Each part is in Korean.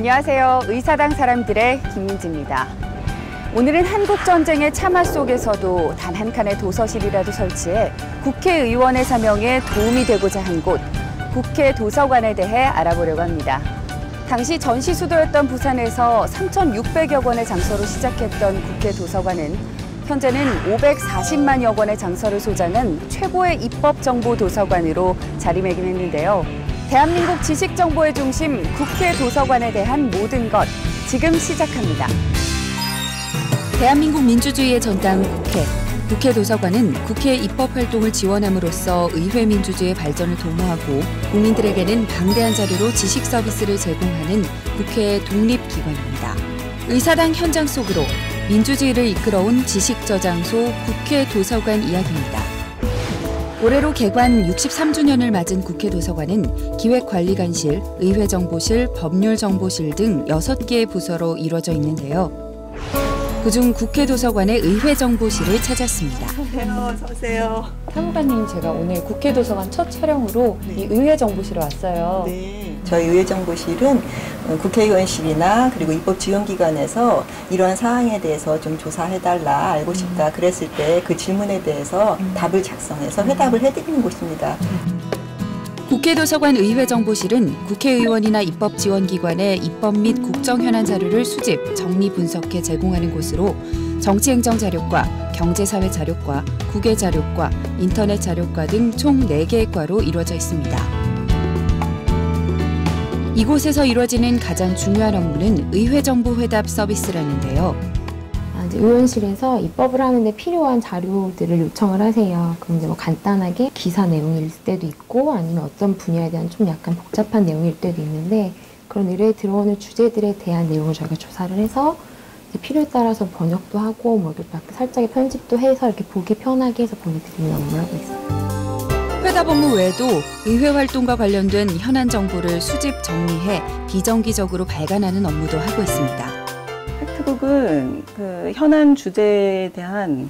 안녕하세요. 의사당 사람들의 김민지입니다. 오늘은 한국전쟁의 참화 속에서도 단 한 칸의 도서실이라도 설치해 국회의원의 사명에 도움이 되고자 한 곳, 국회 도서관에 대해 알아보려고 합니다. 당시 전시 수도였던 부산에서 3,600여 권의 장서로 시작했던 국회 도서관은 현재는 540만여 권의 장서를 소장한 최고의 입법정보 도서관으로 자리매김했는데요. 대한민국 지식정보의 중심 국회 도서관에 대한 모든 것, 지금 시작합니다. 대한민국 민주주의의 전당 국회. 국회 도서관은 국회 입법 활동을 지원함으로써 의회 민주주의의 발전을 도모하고 국민들에게는 방대한 자료로 지식 서비스를 제공하는 국회의 독립기관입니다. 의사당 현장 속으로 민주주의를 이끌어온 지식저장소 국회 도서관 이야기입니다. 올해로 개관 63주년을 맞은 국회 도서관은 기획관리관실, 의회정보실, 법률정보실 등 6개의 부서로 이루어져 있는데요. 그중 국회 도서관의 의회정보실을 찾았습니다. 어서오세요. 사무관님, 제가 오늘 국회 도서관 첫 촬영으로 이 의회정보실에 왔어요. 네. 저희 의회정보실은 국회의원실이나 그리고 입법지원기관에서 이러한 사항에 대해서 좀 조사해달라, 알고 싶다 그랬을 때 그 질문에 대해서 답을 작성해서 회답을 해드리는 곳입니다. 국회 도서관 의회정보실은 국회의원이나 입법지원기관의 입법 및 국정현안 자료를 수집, 정리, 분석해 제공하는 곳으로 정치행정 자료과, 경제사회 자료과, 국외 자료과, 인터넷 자료과 등 총 4개의 과로 이루어져 있습니다. 이곳에서 이루어지는 가장 중요한 업무는 의회정보회답 서비스라는데요. 의원실에서 입법을 하는데 필요한 자료들을 요청을 하세요. 그럼 이제 뭐 간단하게 기사 내용일 때도 있고 아니면 어떤 분야에 대한 좀 약간 복잡한 내용일 때도 있는데 그런 의뢰에 들어오는 주제들에 대한 내용을 저희가 조사를 해서 이제 필요에 따라서 번역도 하고 뭐 이렇게 살짝의 편집도 해서 이렇게 보기 편하게 해서 보내드리는 업무를 하고 있어요. 회답 업무 외에도 의회 활동과 관련된 현안 정보를 수집, 정리해 비정기적으로 발간하는 업무도 하고 있습니다. 팩트북은 그 현안 주제에 대한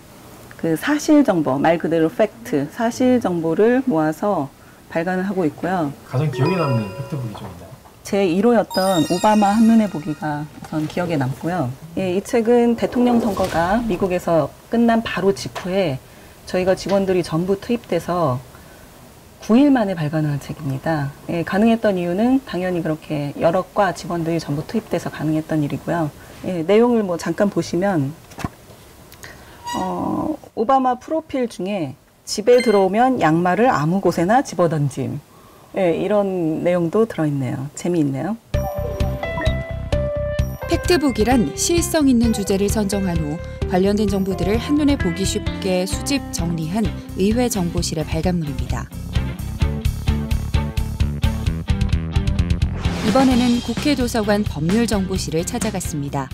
그 사실 정보, 말 그대로 팩트, 사실 정보를 모아서 발간을 하고 있고요. 가장 기억에 남는 팩트북이 좀 있나요? 제 1호였던 오바마 한눈에 보기가 우선 기억에 남고요. 예, 이 책은 대통령 선거가 미국에서 끝난 바로 직후에 저희가 직원들이 전부 투입돼서 9일 만에 발간한 책입니다. 예, 가능했던 이유는 당연히 그렇게 여러 과 직원들이 전부 투입돼서 가능했던 일이고요. 예, 내용을 뭐 잠깐 보시면 오바마 프로필 중에 집에 들어오면 양말을 아무 곳에나 집어던짐, 예, 이런 내용도 들어있네요. 재미있네요. 팩트북이란 시의성 있는 주제를 선정한 후 관련된 정보들을 한눈에 보기 쉽게 수집, 정리한 의회 정보실의 발간물입니다. 이번에는 국회 도서관 법률정보실을 찾아갔습니다.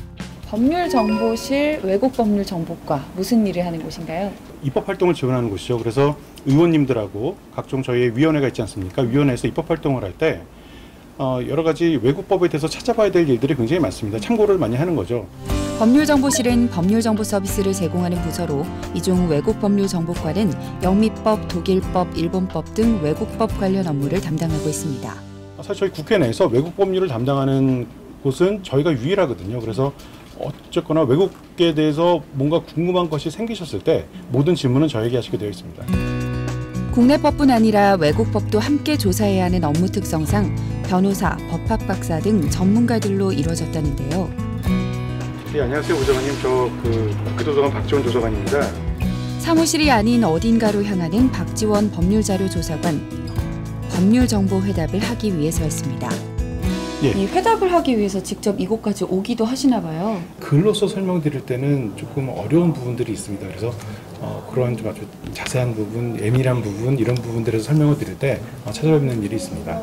법률정보실 외국법률정보과, 무슨 일을 하는 곳인가요? 입법 활동을 지원하는 곳이죠. 그래서 의원님들하고 각종 저희의 위원회가 있지 않습니까? 위원회에서 입법 활동을 할 때 여러 가지 외국법에 대해서 찾아봐야 될 일들이 굉장히 많습니다. 참고를 많이 하는 거죠. 법률정보실은 법률정보 서비스를 제공하는 부서로 이중 외국법률정보과는 영미법, 독일법, 일본법 등 외국법 관련 업무를 담당하고 있습니다. 사실 저희 국회 내에서 외국 법률을 담당하는 곳은 저희가 유일하거든요. 그래서 어쨌거나 외국에 대해서 뭔가 궁금한 것이 생기셨을 때 모든 질문은 저에게 하시게 되어 있습니다. 국내법뿐 아니라 외국법도 함께 조사해야 하는 업무 특성상 변호사, 법학 박사 등 전문가들로 이루어졌다는데요. 네, 안녕하세요, 부장관님. 저 국회도서관 박지원 조사관입니다. 사무실이 아닌 어딘가로 향하는 박지원 법률자료조사관. 법률정보 회답을 하기 위해서였습니다. 예. 이 회답을 하기 위해서 직접 이곳까지 오기도 하시나 봐요. 글로써 설명드릴 때는 조금 어려운 부분들이 있습니다. 그래서 그러한 좀 아주 자세한 부분, 예민한 부분, 이런 부분들에서 설명을 드릴 때 찾아뵙는 일이 있습니다.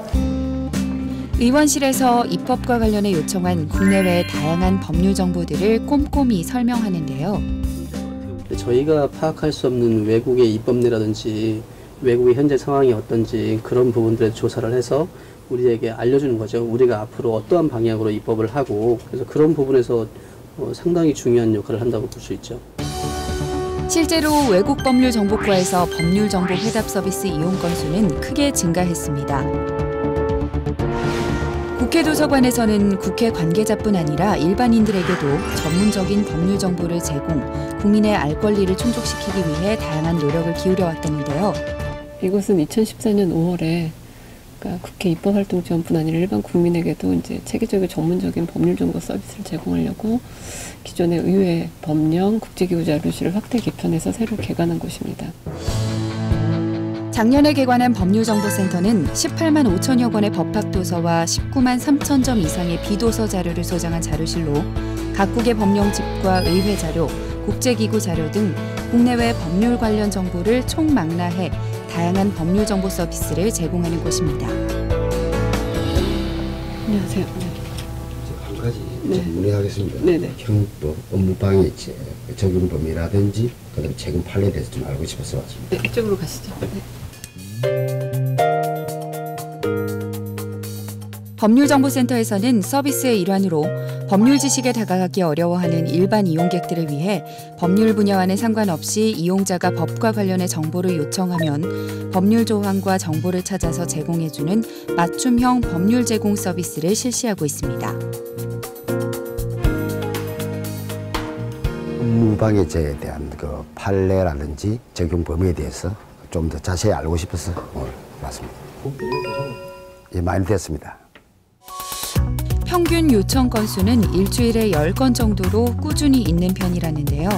의원실에서 입법과 관련해 요청한 국내외의 다양한 법률 정보들을 꼼꼼히 설명하는데요. 저희가 파악할 수 없는 외국의 입법례라든지 외국의 현재 상황이 어떤지 그런 부분들에 조사를 해서 우리에게 알려주는 거죠. 우리가 앞으로 어떠한 방향으로 입법을 하고, 그래서 그런 부분에서 상당히 중요한 역할을 한다고 볼 수 있죠. 실제로 외국법률정보과에서 법률정보 회답 서비스 이용 건수는 크게 증가했습니다. 국회 도서관에서는 국회 관계자뿐 아니라 일반인들에게도 전문적인 법률 정보를 제공, 국민의 알 권리를 충족시키기 위해 다양한 노력을 기울여 왔다는데요. 이곳은 2014년 5월에 그러니까 국회 입법활동지원뿐 아니라 일반 국민에게도 이제 체계적이고 전문적인 법률 정보 서비스를 제공하려고 기존의 의회, 법령, 국제기구 자료실을 확대 개편해서 새로 개관한 곳입니다. 작년에 개관한 법률정보센터는 18만 5천여 권의 법학도서와 19만 3천 점 이상의 비도서 자료를 소장한 자료실로 각국의 법령집과 의회 자료, 국제기구 자료 등 국내외 법률 관련 정보를 총망라해 다양한 법률 정보 서비스를 제공하는 곳입니다. 안녕하세요. 한 가지 네. 문의하겠습니다. 네네. 형법, 업무방해 적용 범위라든지 그다음에 최근 판례에 대해서 좀 알고 싶어서 왔습니다. 네, 이쪽으로 가시죠. 네. 법률정보센터에서는 서비스의 일환으로 법률 지식에 다가가기 어려워하는 일반 이용객들을 위해 법률 분야와는 상관없이 이용자가 법과 관련의 정보를 요청하면 법률 조항과 정보를 찾아서 제공해주는 맞춤형 법률 제공 서비스를 실시하고 있습니다. 업무방해죄에 대한 그 판례라든지 적용 범위에 대해서 좀 더 자세히 알고 싶어서 오늘 왔습니다. 예, 많이 됐습니다. 평균 요청 건수는 일주일에 10건 정도로 꾸준히 있는 편이라는데요.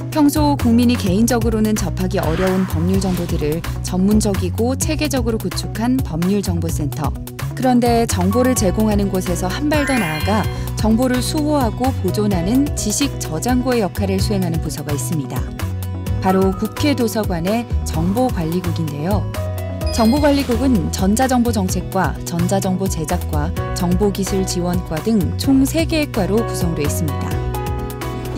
평소 국민이 개인적으로는 접하기 어려운 법률 정보들을 전문적이고 체계적으로 구축한 법률정보센터. 그런데 정보를 제공하는 곳에서 한 발 더 나아가 정보를 수호하고 보존하는 지식 저장고의 역할을 수행하는 부서가 있습니다. 바로 국회 도서관의 정보관리국인데요. 정보관리국은 전자정보정책과 전자정보제작과 정보기술지원과 등 총 3개의 과로 구성되어 있습니다.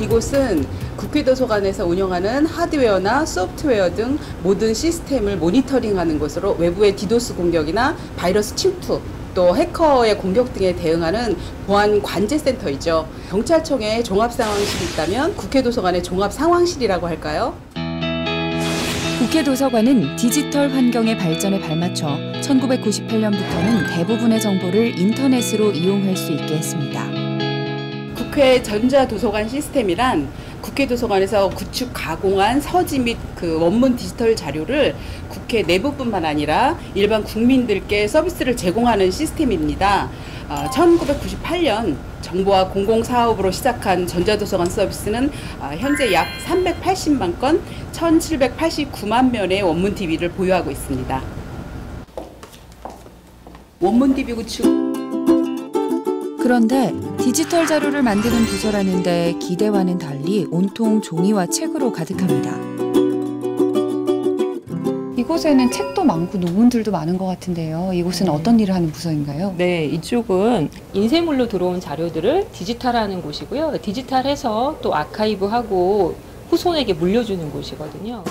이곳은 국회도서관에서 운영하는 하드웨어나 소프트웨어 등 모든 시스템을 모니터링하는 곳으로 외부의 디도스 공격이나 바이러스 침투, 또 해커의 공격 등에 대응하는 보안 관제센터이죠. 경찰청에 종합상황실이 있다면 국회도서관의 종합상황실이라고 할까요? 국회 도서관은 디지털 환경의 발전에 발맞춰 1998년부터는 대부분의 정보를 인터넷으로 이용할 수 있게 했습니다. 국회 전자도서관 시스템이란 국회 도서관에서 구축 가공한 서지 및 그 원문 디지털 자료를 국회 내부뿐만 아니라 일반 국민들께 서비스를 제공하는 시스템입니다. 1998년 정부와 공공사업으로 시작한 전자도서관 서비스는 현재 약 380만 건, 1789만 면의 원문 DB를 보유하고 있습니다. 원문 DB 구축. 그런데 디지털 자료를 만드는 부서라는데 기대와는 달리 온통 종이와 책으로 가득합니다. 이곳에는 책도 많고 논문들도 많은 것 같은데요. 이곳은 어떤 일을 하는 부서인가요? 네, 이쪽은 인쇄물로 들어온 자료들을 디지털화하는 곳이고요. 디지털해서 또 아카이브하고 후손에게 물려주는 곳이거든요.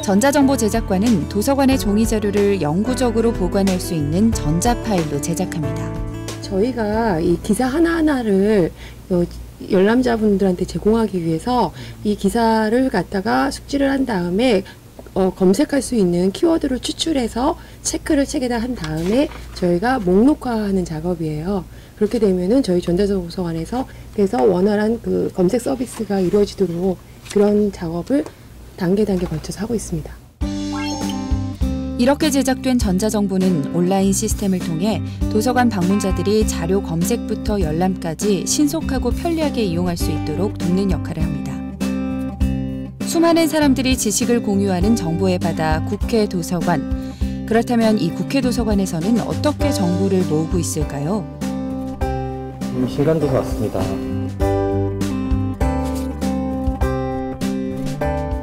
전자정보제작과는 도서관의 종이 자료를 영구적으로 보관할 수 있는 전자파일로 제작합니다. 저희가 이 기사 하나하나를 열람자분들한테 제공하기 위해서 이 기사를 갖다가 숙지를 한 다음에 검색할 수 있는 키워드를 추출해서 체크를 책에다 한 다음에 저희가 목록화하는 작업이에요. 그렇게 되면은 저희 전자정보도서관에서 그래서 원활한 그 검색 서비스가 이루어지도록 그런 작업을 단계 거쳐서 하고 있습니다. 이렇게 제작된 전자정보는 온라인 시스템을 통해 도서관 방문자들이 자료 검색부터 열람까지 신속하고 편리하게 이용할 수 있도록 돕는 역할을 합니다. 수많은 사람들이 지식을 공유하는 정보의 바다 국회 도서관. 그렇다면 이 국회 도서관에서는 어떻게 정보를 모으고 있을까요? 신간도서 왔습니다.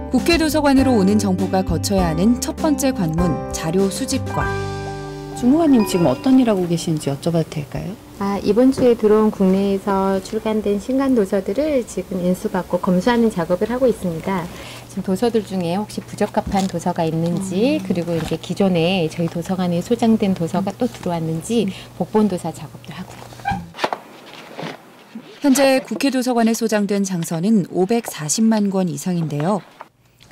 국회 도서관으로 오는 정보가 거쳐야 하는 첫 번째 관문, 자료 수집과. 주무관님 지금 어떤 일 하고 계신지 여쭤봐도 될까요? 이번 주에 들어온 국내에서 출간된 신간 도서들을 지금 인수받고 검수하는 작업을 하고 있습니다. 지금 도서들 중에 혹시 부적합한 도서가 있는지, 그리고 이제 기존에 저희 도서관에 소장된 도서가 또 들어왔는지 복본도사 작업도 하고요. 현재 국회 도서관에 소장된 장서는 540만 권 이상인데요.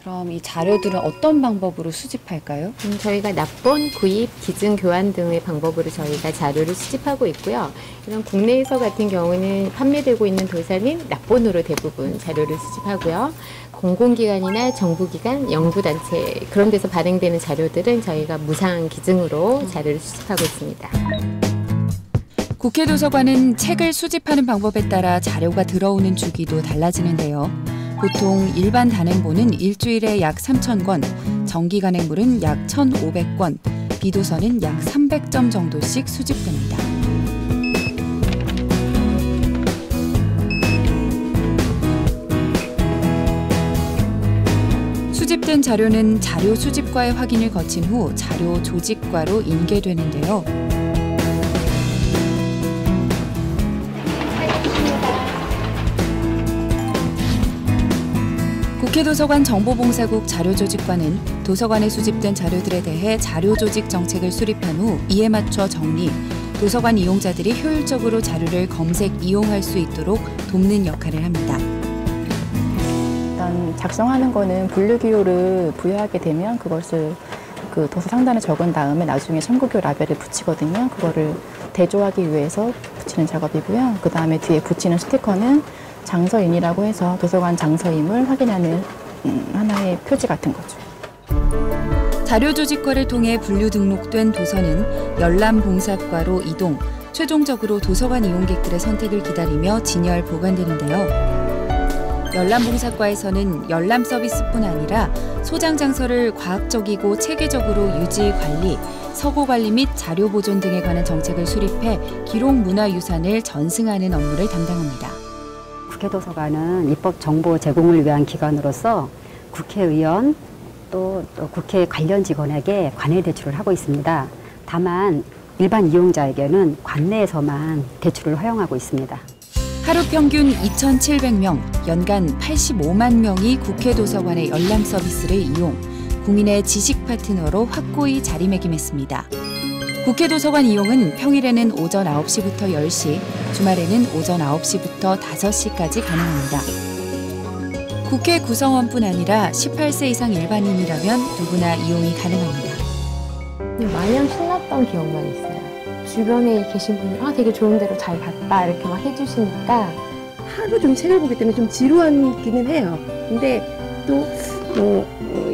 그럼 이 자료들은 어떤 방법으로 수집할까요? 저희가 납본, 구입, 기증, 교환 등의 방법으로 저희가 자료를 수집하고 있고요. 이런 국내에서 같은 경우는 판매되고 있는 도서는 납본으로 대부분 자료를 수집하고요. 공공기관이나 정부기관, 연구단체 그런 데서 발행되는 자료들은 저희가 무상 기증으로 자료를 수집하고 있습니다. 국회 도서관은 책을 수집하는 방법에 따라 자료가 들어오는 주기도 달라지는데요. 보통 일반 단행본은 일주일에 약 3,000권, 정기 간행물은 약 1,500권, 비도서는 약 300점 정도씩 수집됩니다. 수집된 자료는 자료 수집과의 확인을 거친 후 자료 조직과로 인계되는데요. 국회도서관 정보봉사국 자료조직과는 도서관에 수집된 자료들에 대해 자료조직 정책을 수립한 후 이에 맞춰 정리, 도서관 이용자들이 효율적으로 자료를 검색, 이용할 수 있도록 돕는 역할을 합니다. 일단 작성하는 거는 분류기호를 부여하게 되면 그것을 그 도서 상단에 적은 다음에 나중에 첨부기호 라벨을 붙이거든요. 그거를 대조하기 위해서 붙이는 작업이고요. 그 다음에 뒤에 붙이는 스티커는 장서인이라고 해서 도서관 장서임을 확인하는 하나의 표지 같은 거죠. 자료조직과를 통해 분류 등록된 도서는 열람봉사과로 이동, 최종적으로 도서관 이용객들의 선택을 기다리며 진열 보관되는데요. 열람봉사과에서는 열람 서비스뿐 아니라 소장 장소를 과학적이고 체계적으로 유지, 관리, 서고 관리 및 자료 보존 등에 관한 정책을 수립해 기록 문화유산을 전승하는 업무를 담당합니다. 국회도서관은 입법 정보 제공을 위한 기관으로서 국회의원 또 국회 관련 직원에게 관내 대출을 하고 있습니다. 다만 일반 이용자에게는 관내에서만 대출을 허용하고 있습니다. 하루 평균 2,700명, 연간 85만 명이 국회도서관의 열람 서비스를 이용, 국민의 지식 파트너로 확고히 자리매김했습니다. 국회도서관 이용은 평일에는 오전 9시부터 10시, 주말에는 오전 9시부터 5시까지 가능합니다. 국회 구성원뿐 아니라 18세 이상 일반인이라면 누구나 이용이 가능합니다. 마냥 신났던 기억만 있어요. 주변에 계신 분이 되게 좋은 데로 잘 갔다 이렇게 막 해주시니까 하루 좀 책을 보기 때문에 좀 지루하기는 해요. 근데 또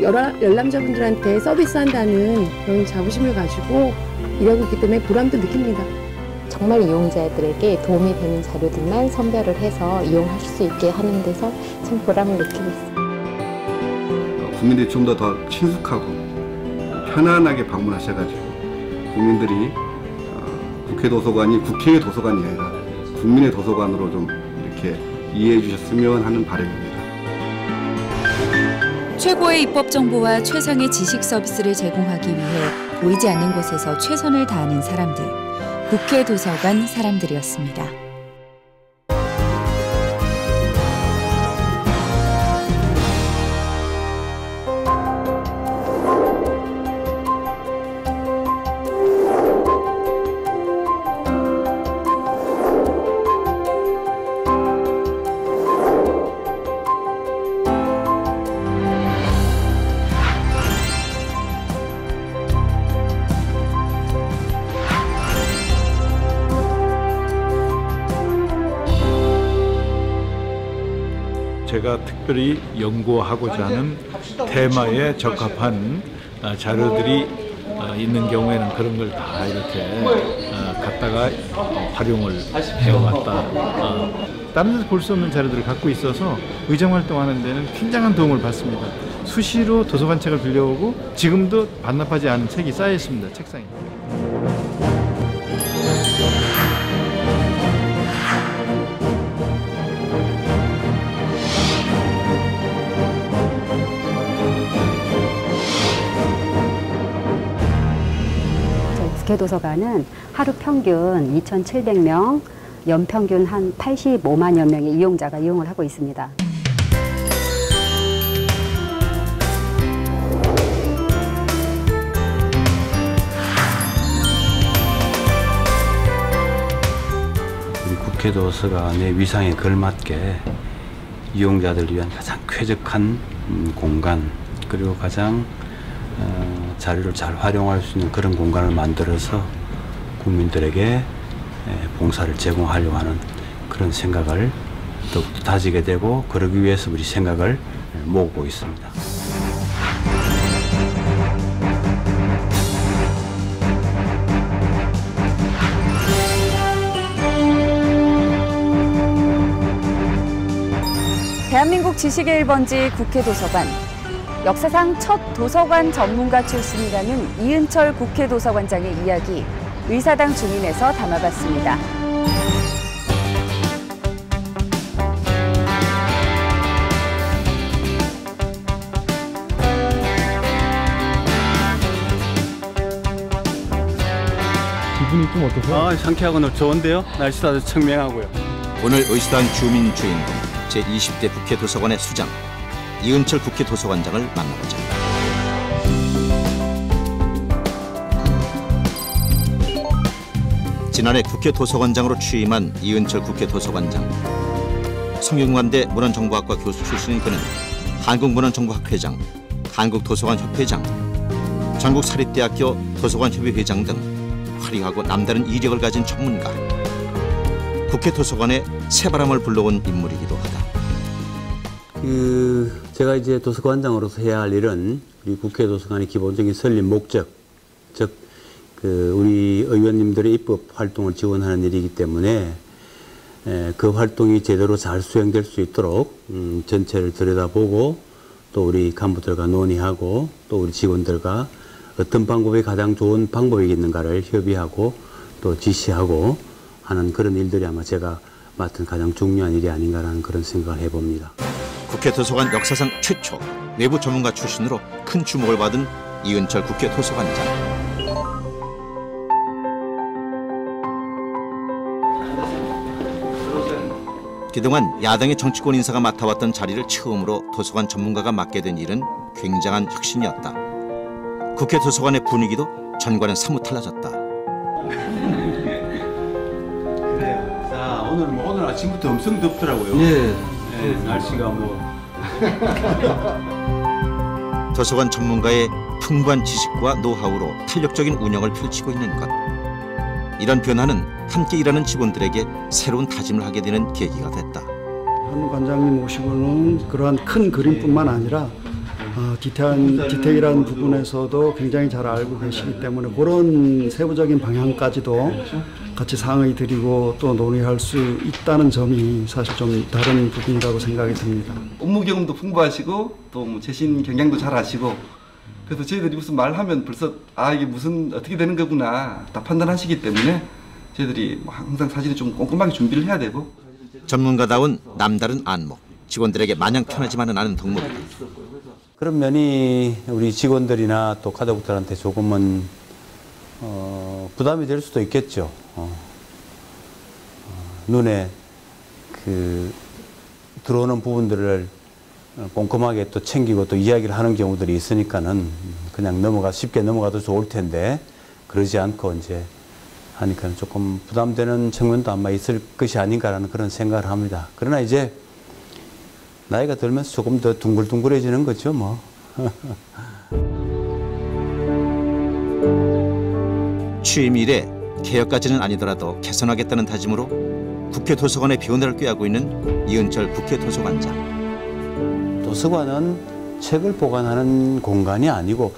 열람자분들한테 서비스한다는 그런 자부심을 가지고 일하고 있기 때문에 보람도 느낍니다. 정말 이용자들에게 도움이 되는 자료들만 선별을 해서 이용하실 수 있게 하는 데서 참 보람을 느끼고 있습니다. 국민들이 좀 더 친숙하고 편안하게 방문하셔가지고 국민들이 국회도서관이 국회의 도서관이 아니라 국민의 도서관으로 좀 이렇게 이해해 주셨으면 하는 바람입니다. 최고의 입법 정보와 최상의 지식 서비스를 제공하기 위해 보이지 않는 곳에서 최선을 다하는 사람들, 국회 도서관 사람들이었습니다. 제가 특별히 연구하고자 하는 테마에 적합한 자료들이 있는 경우에는 그런 걸 다 이렇게 갖다가 활용을 해왔다. 다른 데서 볼 수 없는 자료들을 갖고 있어서 의정 활동하는 데는 굉장한 도움을 받습니다. 수시로 도서관 책을 빌려오고 지금도 반납하지 않은 책이 쌓여 있습니다. 책상에. 국회도서관은 하루 평균 2,700명, 연평균 한 85만여 명의 이용자가 이용을 하고 있습니다. 우리 국회도서관의 위상에 걸맞게 이용자들을 위한 가장 쾌적한 공간, 그리고 가장 자료를 잘 활용할 수 있는 그런 공간을 만들어서 국민들에게 봉사를 제공하려고 하는 그런 생각을 더욱더 다지게 되고, 그러기 위해서 우리 생각을 모으고 있습니다. 대한민국 지식의 1번지 국회 도서관. 역사상 첫 도서관 전문가 출신이라는 이은철 국회 도서관장의 이야기, 의사당 주민에서 담아봤습니다. 기분이 좀 어떠세요? 상쾌하고 좋은데요. 날씨도 아주 청명하고요. 오늘 의사당 주민 주인공 제20대 국회 도서관의 수장 이은철 국회 도서관장을 만나보자. 지난해 국회 도서관장으로 취임한 이은철 국회 도서관장. 성균관대 문헌정보학과 교수 출신인 그는 한국문헌정보학 회장, 한국도서관 협회장, 전국사립대학교 도서관협의 회장 등 화려하고 남다른 이력을 가진 전문가. 국회 도서관에 새바람을 불러온 인물이기도 하다. 제가 이제 도서관장으로서 해야 할 일은 우리 국회 도서관의 기본적인 설립 목적, 즉 우리 의원님들의 입법 활동을 지원하는 일이기 때문에 그 활동이 제대로 잘 수행될 수 있도록 전체를 들여다보고 또 우리 간부들과 논의하고 또 우리 직원들과 어떤 방법이 가장 좋은 방법이겠는가를 협의하고 또 지시하고 하는 그런 일들이 아마 제가 맡은 가장 중요한 일이 아닌가라는 그런 생각을 해봅니다. 국회 도서관 역사상 최초 외부 전문가 출신으로 큰 주목을 받은 이은철 국회 도서관장. 그동안 야당의 정치권 인사가 맡아왔던 자리를 처음으로 도서관 전문가가 맡게 된 일은 굉장한 혁신이었다. 국회 도서관의 분위기도 전과는 사뭇 달라졌다. 자, 오늘 아침부터 엄청 덥더라고요. 예. 날씨가 도서관 전문가의 풍부한 지식과 노하우로 탄력적인 운영을 펼치고 있는 것. 이런 변화는 함께 일하는 직원들에게 새로운 다짐을 하게 되는 계기가 됐다. 한 관장님 모시고는 그러한 큰 그림뿐만 아니라 디테일한 부분에서도 굉장히 잘 알고 계시기 때문에 그런 세부적인 방향까지도 같이 상의 드리고 또 논의할 수 있다는 점이 사실 좀 다른 부분이라고 생각이 듭니다. 업무 경험도 풍부하시고 또 재신 경향도 잘 아시고, 그래서 저희들이 무슨 말하면 벌써 이게 무슨 어떻게 되는 거구나 다 판단하시기 때문에 저희들이 항상 사실은 좀 꼼꼼하게 준비를 해야 되고. 전문가다운 남다른 안목, 직원들에게 마냥 편하지만은 않은 덕목이다. 그런 면이 우리 직원들이나 또 가족들한테 조금은 부담이 될 수도 있겠죠. 눈에 들어오는 부분들을 꼼꼼하게 또 챙기고 또 이야기를 하는 경우들이 있으니까는 그냥 쉽게 넘어가도 좋을 텐데 그러지 않고 이제 하니까 조금 부담되는 측면도 아마 있을 것이 아닌가라는 그런 생각을 합니다. 그러나 이제 나이가 들면서 조금 더 둥글둥글해지는 거죠, 뭐. 취임 이래 개혁까지는 아니더라도 개선하겠다는 다짐으로 국회 도서관의 변화를 꾀하고 있는 이은철 국회 도서관장. 도서관은 책을 보관하는 공간이 아니고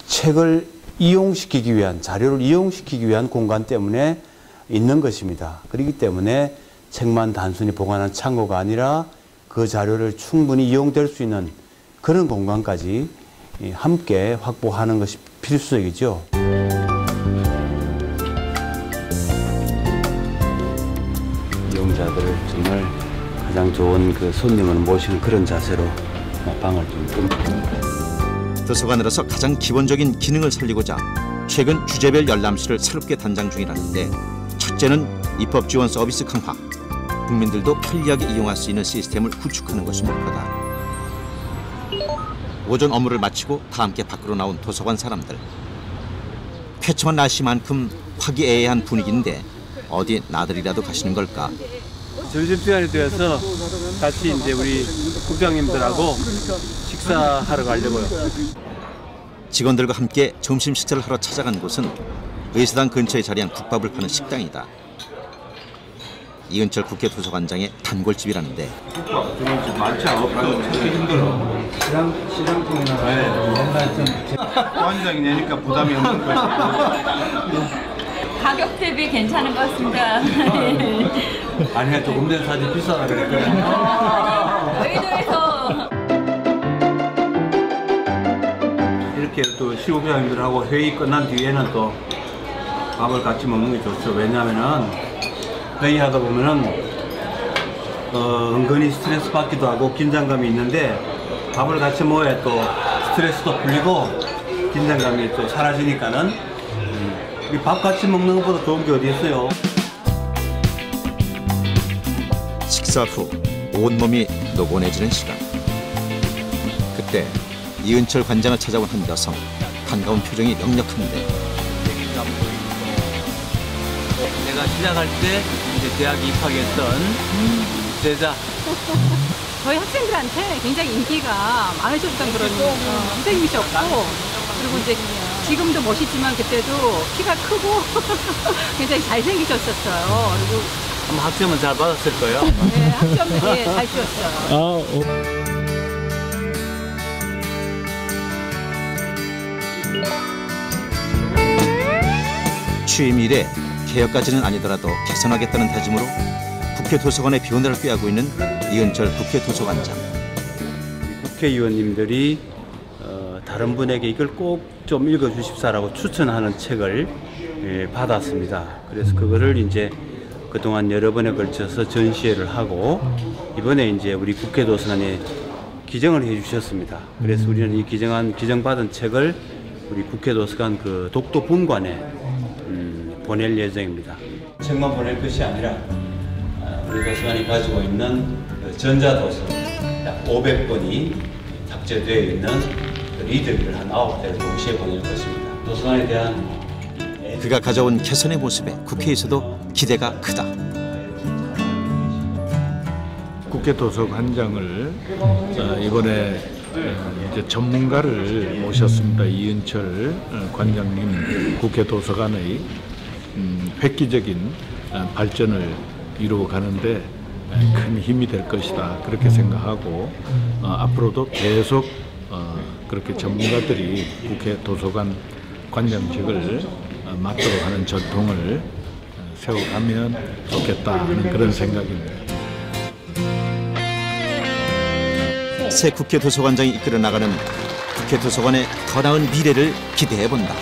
책을 이용시키기 위한, 자료를 이용시키기 위한 공간 때문에 있는 것입니다. 그렇기 때문에 책만 단순히 보관하는 창고가 아니라 그 자료를 충분히 이용될 수 있는 그런 공간까지 함께 확보하는 것이 필수적이죠. 이용자들 정말 가장 좋은 손님을 모시는 그런 자세로 방을 좀 꾸밉니다. 도서관으로서 가장 기본적인 기능을 살리고자 최근 주제별 열람실을 새롭게 단장 중이라는데, 첫째는 입법 지원 서비스 강화, 국민들도 편리하게 이용할 수 있는 시스템을 구축하는 것이 목표다. 오전 업무를 마치고 다 함께 밖으로 나온 도서관 사람들. 쾌청한 날씨만큼 화기애애한 분위기인데 어디 나들이라도 가시는 걸까? 점심시간이 되어서 같이 이제 우리 국장님들하고 식사하러 가려고요. 직원들과 함께 점심 식사를 하러 찾아간 곳은 의사당 근처에 자리한 국밥을 파는 식당이다. 이은철 국회 도서관장의 단골집이라는데. 국밥 많지 않아. 찾기 힘들어. 시장통이나 네. 내니까 부담이 없는 거지. 가격 대비 괜찮은 것 같습니다. 아니야, 조금 전 사실 비싸다 그랬거든. 여의도에서 이렇게 또 시국장님들하고 회의 끝난 뒤에는 또 밥을 같이 먹는 게 좋죠. 왜냐하면은 회의하다 보면은 은근히 스트레스 받기도 하고 긴장감이 있는데 밥을 같이 먹어야 또 스트레스도 풀리고 긴장감이 또 사라지니까는 밥 같이 먹는 것보다 좋은 게 어디 있어요. 식사 후 온몸이 노곤해지는 시간. 그때 이은철 관장을 찾아온 한 여성. 반가운 표정이 역력한데. 내가 시작할 때 이제 대학 입학했던 제자. 저희 학생들한테 굉장히 인기가 많으셨던 그런 선생님이셨고, 그리고 이제 지금도 멋있지만 그때도 키가 크고 굉장히 잘생기셨었어요. 그리고 아마 학점은 잘 받았을 거예요. 네, 학점을 잘 주셨어요. 취임 이래 개혁까지는 아니더라도 개선하겠다는 다짐으로 국회 도서관의 변화를 꾀하고 있는 이은철 국회 도서관장. 국회의원님들이 다른 분에게 이걸 꼭 좀 읽어주십사라고 추천하는 책을 받았습니다. 그래서 그거를 이제 그동안 여러 번에 걸쳐서 전시회를 하고 이번에 이제 우리 국회 도서관에 기증을 해주셨습니다. 그래서 우리는 이 기증받은 책을 우리 국회 도서관 그 독도 분관에 보낼 예정입니다. 책만 보낼 것이 아니라 우리 도서관이 가지고 있는 전자도서 약 500권이 탑재되어 있는 리더기를 한 9대를 동시에 보낼 것입니다. 도서관에 대한 그가 가져온 개선의 모습에 국회에서도 기대가 크다. 국회 도서관장을 이번에 이제 전문가를 모셨습니다. 이은철 관장님, 국회 도서관의 획기적인 발전을 이루어가는데 큰 힘이 될 것이다. 그렇게 생각하고 앞으로도 계속 그렇게 전문가들이 국회 도서관 관장직을 맡도록 하는 전통을 세워가면 좋겠다 하는 그런 생각입니다. 새 국회 도서관장이 이끌어 나가는 국회 도서관의 더 나은 미래를 기대해본다.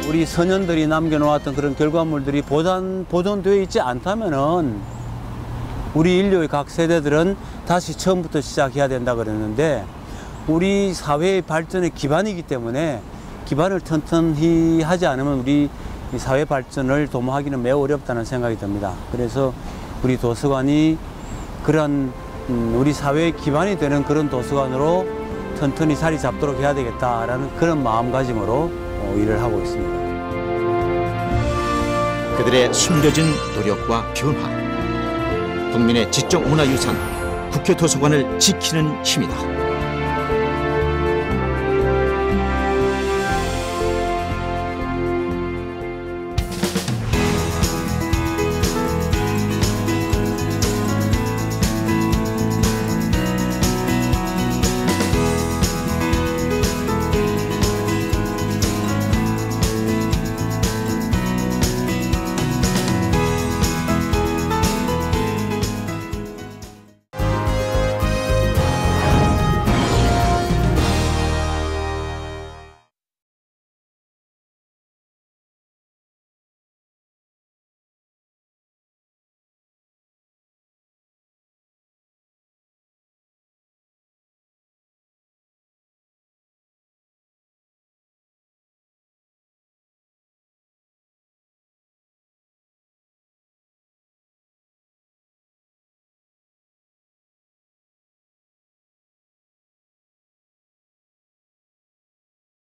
우리 선현들이 남겨놓았던 그런 결과물들이 보존되어 있지 않다면은 우리 인류의 각 세대들은 다시 처음부터 시작해야 된다 그랬는데 우리 사회의 발전의 기반이기 때문에 기반을 튼튼히 하지 않으면 우리 사회 발전을 도모하기는 매우 어렵다는 생각이 듭니다. 그래서 우리 도서관이 그런 우리 사회의 기반이 되는 그런 도서관으로 튼튼히 자리 잡도록 해야 되겠다라는 그런 마음가짐으로 일을 하고 있습니다. 그들의 숨겨진 노력과 변화. 국민의 지적 문화유산, 국회 도서관을 지키는 힘이다.